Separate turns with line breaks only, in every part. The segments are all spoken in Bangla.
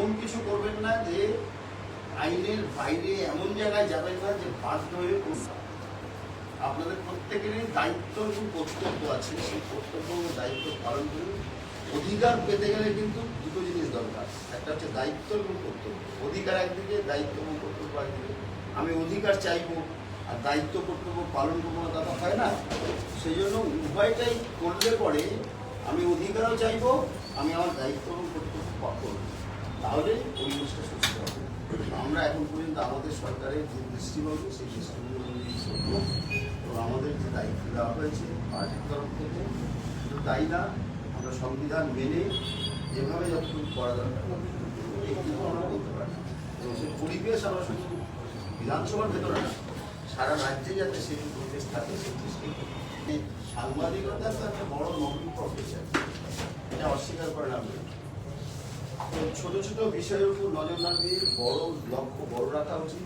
এমন কিছু করবেন না যে আইনের বাইরে, এমন জায়গায় যাবেন না যে বাধ্য হয়ে করবেন। আপনাদের প্রত্যেকেরই দায়িত্ব এবং কর্তব্য আছে, সেই কর্তব্য ও দায়িত্ব পালন করুন। অধিকার পেতে গেলে কিন্তু দুটো জিনিস দরকার, একটা হচ্ছে দায়িত্ব এবং কর্তব্য। অধিকার একদিকে, দায়িত্ব এবং কর্তব্য একদিকে। আমি অধিকার চাইবো আর দায়িত্ব কর্তব্য পালন করবো না, তা তো হয় না। সেই জন্য উভয়টাই করলে পরে আমি অধিকারও চাইবো, আমি আমার দায়িত্ব এবং কর্তব্য করবো, তাহলে পরিবেশটা সুস্থ হবে। আমরা এখন পর্যন্ত আমাদের সরকারের যে দৃষ্টিভঙ্গি, সেই দৃষ্টিভঙ্গি অনুযায়ী চলব এবং আমাদের যে দায়িত্ব দেওয়া হয়েছে পার্টির তরফ থেকে, শুধু তাই না, আমরা সংবিধান মেনে যেভাবে যতটুকু করা দরকার এইটুকু আমরা করতে পারি না। এবং সেই পরিবেশ আমরা শুধু বিধানসভার ভেতরে না, সারা রাজ্যে যাতে সেই পরিবেশ থাকে সেই দৃষ্টি। সাংবাদিকতা তো একটা বড় নতুন প্রফেশন, এটা অস্বীকার করে না। তো ছোট ছোট বিষয়ের উপর নজর না দিয়ে বড় লক্ষ্য বড় রাখা উচিত।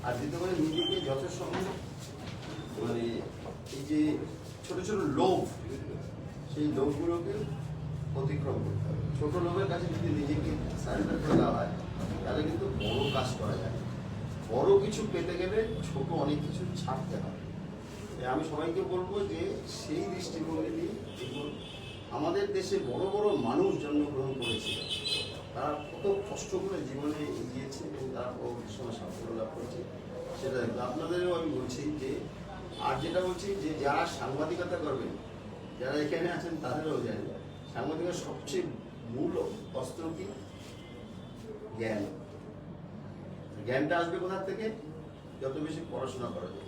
আর দ্বিতীয় করে নিজেকে যথেষ্ট মানে এই যে ছোট ছোট লোভ, সেই লোভগুলোকে অতিক্রম করতে হবে। ছোট লোভের কাছে যদি নিজেকে সারেন্ডার করে দেওয়া হয়, তাহলে কিন্তু বড় কাজ করা যায়। বড় কিছু পেতে গেলে ছোট অনেক কিছু ছাড়তে হবে। আমি সবাইকে বলবো যে সেই দৃষ্টিভঙ্গি নিয়ে দেখুন, আমাদের দেশে বড় বড় মানুষ জন্মগ্রহণ করেছে, তারা কত কষ্ট করে জীবনে এগিয়েছে এবং তারা পরবর্তী সময় সাফল্য লাভ করেছে, সেটা দেখবে। আপনাদেরও আমি বলছি যে, আর যেটা বলছি যে যারা সাংবাদিকতা করবেন, যারা এখানে আছেন তাদেরও জানেন, সাংবাদিকের সবচেয়ে মূল অস্ত্র কি? জ্ঞান। জ্ঞানটা আসবে কোথা থেকে? যত বেশি পড়াশোনা করা যায়।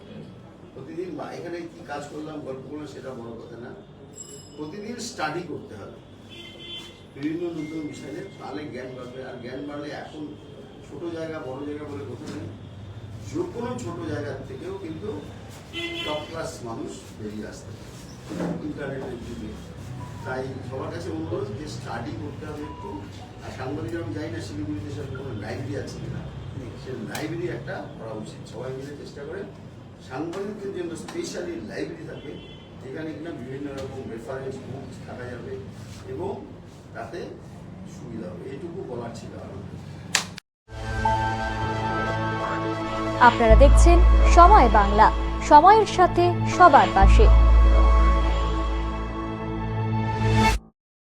প্রতিদিন বা এখানে কি কাজ করলাম, গল্প করলাম, সেটা বড় কথা না। প্রতিদিন স্টাডি করতে হবে বিভিন্ন নতুন বিষয়ে, তাহলে জ্ঞান বাড়বে। আর জ্ঞান বাড়লে এখন ছোট জায়গা বড় জায়গা বলে কথা নেই, যে কোনো ছোট জায়গার থেকেও কিন্তু টপ ক্লাস মানুষ বেরিয়ে আসতে ইন্টারনেটের যুগে। তাই সবার কাছে অনুরোধ যে স্টাডি করতে হবে একটু। আর সাংবাদিক আমি যাই না শিলিগুড়িতে সেরকম কোনো লাইব্রেরি আছে কিনা, সে লাইব্রেরি একটা করা উচিত। সবাই মিলে চেষ্টা করে সাংবাদিকদের জন্য স্পেশালি লাইব্রেরি থাকবে, যেখানে কিনা বিভিন্ন রকম রেফারেন্স বুক থাকা যাবে এবং তাতে সুবিধা হবে। এইটুকু বলার ছিল আমার।
আপনারা দেখছেন সময় বাংলা, সময়ের সাথে সবার পাশে।